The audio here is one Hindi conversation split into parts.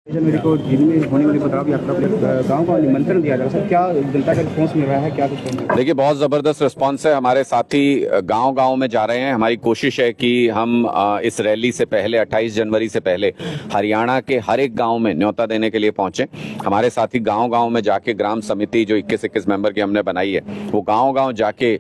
जनवरी को जींद में होने वाली बदलाव यात्रा को गाँव का निमंत्रण दिया जा रहा है। क्या जनता का रिस्पॉन्स मिल रहा है, क्या कुछ? देखिए, बहुत ज़बरदस्त रिस्पॉन्स है। हमारे साथी गांव-गांव में जा रहे हैं। हमारी कोशिश है कि हम इस रैली से पहले 28 जनवरी से पहले हरियाणा के हर एक गांव में न्योता देने के लिए पहुंचे। हमारे साथी गांव-गांव में जाके ग्राम समिति जो 21-21 मेंबर की हमने बनाई है, वो गांव-गांव जाके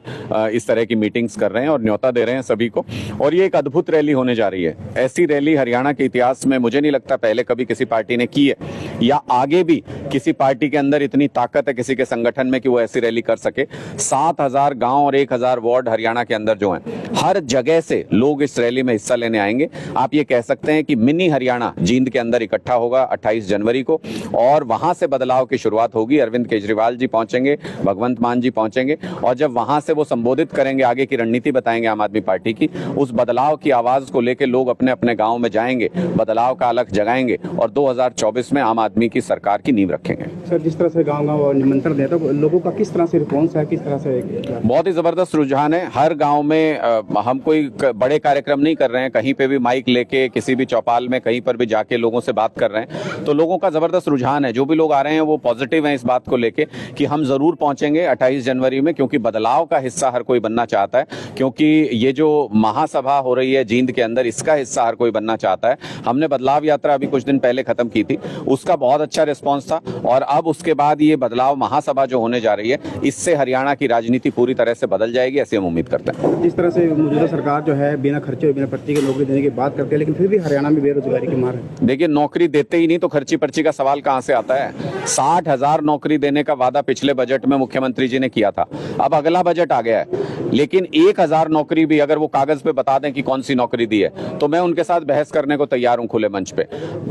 इस तरह की मीटिंग्स कर रहे हैं और न्योता दे रहे हैं सभी को। और ये एक अद्भुत रैली होने जा रही है। ऐसी रैली हरियाणा के इतिहास में मुझे नहीं लगता पहले कभी किसी पार्टी ने की है, या आगे भी किसी पार्टी के अंदर इतनी ताकत है किसी के संगठन में कि वो ऐसी रैली कर सके। 7,000 गांव और 1,000 वार्ड हरियाणा के अंदर जो हैं, हर जगह से लोग इस रैली में हिस्सा लेने आएंगे। आप ये कह सकते हैं कि मिनी हरियाणा जींद के अंदर इकट्ठा होगा 28 जनवरी को, और वहां से बदलाव की शुरुआत होगी। अरविंद केजरीवाल जी पहुंचेंगे, भगवंत मान जी पहुंचेंगे, और जब वहां से वो संबोधित करेंगे, आगे की रणनीति बताएंगे आम आदमी पार्टी की, उस बदलाव की आवाज को लेकर लोग अपने अपने गाँव में जाएंगे, बदलाव का अलख जगाएंगे और 2024 में आम आदमी की सरकार की नींव रखेंगे। सर, जिस तरह से गांव-गांव निमंत्रण देता है, लोगों का किस तरह से रिस्पॉन्स है, किस तरह से? बहुत ही जबरदस्त रुझान है। हर गांव में हम कोई बड़े कार्यक्रम नहीं कर रहे हैं, कहीं पे भी माइक लेके किसी भी चौपाल में कहीं पर भी जाके लोगों से बात कर रहे हैं, तो लोगों का जबरदस्त रुझान है। जो भी लोग आ रहे हैं वो पॉजिटिव हैं इस बात को लेके कि हम जरूर पहुंचेंगे 28 जनवरी में, क्योंकि बदलाव का हिस्सा हर कोई बनना चाहता है। क्योंकि ये जो महासभा हो रही है जींद के अंदर, इसका हिस्सा हर कोई बनना चाहता है। हमने बदलाव यात्रा अभी कुछ दिन पहले खत्म की थी, उसका बहुत अच्छा रिस्पॉन्स था, और अब उसके बाद ये बदलाव महासभा जो होने जा रही है, इससे हरियाणा की राजनीति पूरी तरह से बदल जाएगी, ऐसे हम उम्मीद करते हैं। जिस तरह से मौजूदा सरकार जो है बिना खर्चे बिना पर्ची के नौकरी देने की बात करते हैं, लेकिन फिर भी हरियाणा में बेरोजगारी की मार है। देखिए, नौकरी देते ही नहीं तो खर्ची पर्ची का सवाल कहां से आता है? 60,000 नौकरी देने का वादा पिछले बजट में मुख्यमंत्री जी ने किया था। अब अगला बजट आ गया है, लेकिन 1,000 नौकरी भी अगर वो कागज पे बता दें कि कौन सी नौकरी दी है, तो मैं उनके साथ बहस करने को तैयार हूं खुले मंच पे।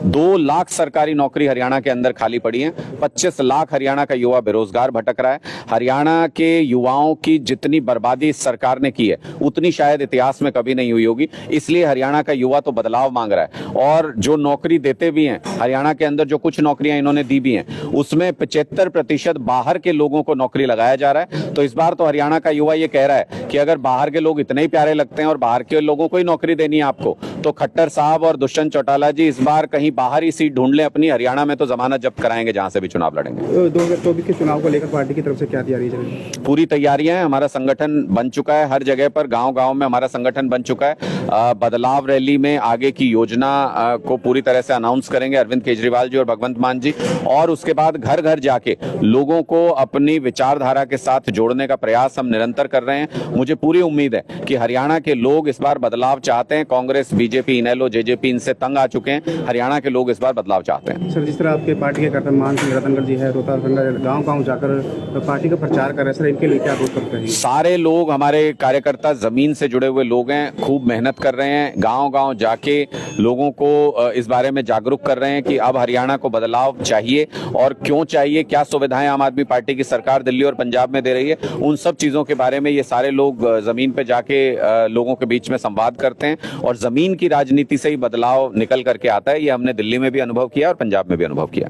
2 लाख सरकारी नौकरी हरियाणा के अंदर खाली पड़ी है। 25 लाख हरियाणा का युवा बेरोजगार भटक रहा है। हरियाणा के युवाओं की जितनी बर्बादी इस सरकार ने की है, उतनी शायद इतिहास में कभी नहीं हुई होगी। इसलिए हरियाणा का युवा तो बदलाव मांग रहा है, और जो नौकरी देते भी हैं हरियाणा के अंदर, जो कुछ नौकरियां इन्होंने दी भी हैं, उसमें 75% बाहर के लोगों को नौकरी लगाया जा रहा है। तो इस बार तो हरियाणा का युवा ये कह रहा है कि अगर बाहर के लोग इतने ही प्यारे लगते हैं और बाहर के लोगों को ही नौकरी देनी है आपको, तो खट्टर साहब और दुष्यंत चौटाला जी इस बार कहीं बाहर ही सीट ढूंढ लें अपनी। हरियाणा में तो जमानत जब्त कराएंगे जहां से भी चुनाव लड़ेंगे। 2024 के चुनाव को लेकर पार्टी की तरफ से क्या तैयारी है? पूरी तैयारियां हैं। हमारा संगठन बन चुका है, हर जगह पर गांव-गांव में हमारा संगठन बन चुका है। बदलाव रैली में आगे की योजना को पूरी तरह से अनाउंस करेंगे अरविंद केजरीवाल जी और भगवंत मान जी, और उसके बाद घर घर जाके लोगों को अपनी विचारधारा के साथ जोड़ने का प्रयास हम निरंतर कर रहे हैं। मुझे पूरी उम्मीद है कि हरियाणा के लोग इस बार बदलाव चाहते हैं। कांग्रेस, बीजेपी, इनेलो, जेजेपी इनसे तंग आ चुके हैं। हरियाणा के लोग इस बार बदलाव चाहते हैं। सर, जिस तरह आपके पार्टी के कर्ता मान सिंह रतनगढ़ जी है, रोहतास गाँव-गाँव जाकर पार्टी का प्रचार कर रहे हैं, सर इनके लिए क्या कुछ करते हैं? सारे लोग हमारे कार्यकर्ता जमीन से जुड़े हुए लोग हैं, खूब मेहनत कर रहे हैं, गांव-गांव जाके लोगों को इस बारे में जागरूक कर रहे हैं कि अब हरियाणा को बदलाव चाहिए, और क्यों चाहिए, क्या सुविधाएं आम आदमी पार्टी की सरकार दिल्ली और पंजाब में दे रही है, उन सब चीजों के बारे में ये सारे लोग जमीन पे जाके लोगों के बीच में संवाद करते हैं। और जमीन की राजनीति से ही बदलाव निकल करके आता है। ये हमने दिल्ली में भी अनुभव किया और पंजाब में भी अनुभव किया।